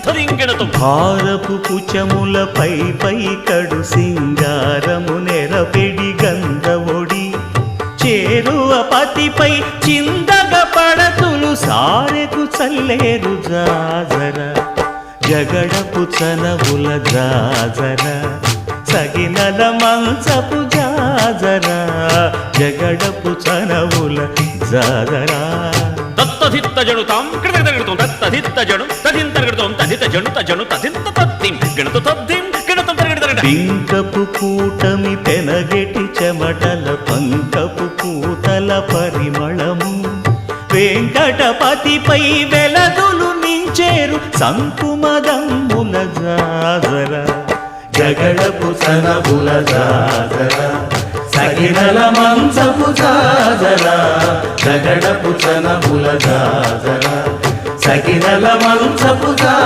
తదింగిణతం భారపు పుచములపై పై కడు సింగారము నెరపెడి గంధవొడి చేరువ పతిపై చిందగ పడతులు సారెకు చల్లేరు జాజర జగడపు చనవుల జాజర సగినల మంచపు జాజర జగడపు చనవుల జాజర తత్తధిత్త జనుతాం కృతగడగడతాం తత్తధిత్త జను తదింతరగడతాం తదిత జను తజను తదింత తద్దిం గణత తద్దిం గణతం తరగడతరగడ పింకపు కూటమి పెనగెటి చెమటల పంకపు కూతల పరిమళము వెంకటపతిపై వెలదులు నించేరు సంకుమదమ్ముల జాజర జగడపు సనబుల జాజర సగినల మంచపు జాజర జగడపు సనబుల జాజర సగినల మంచపు జాజర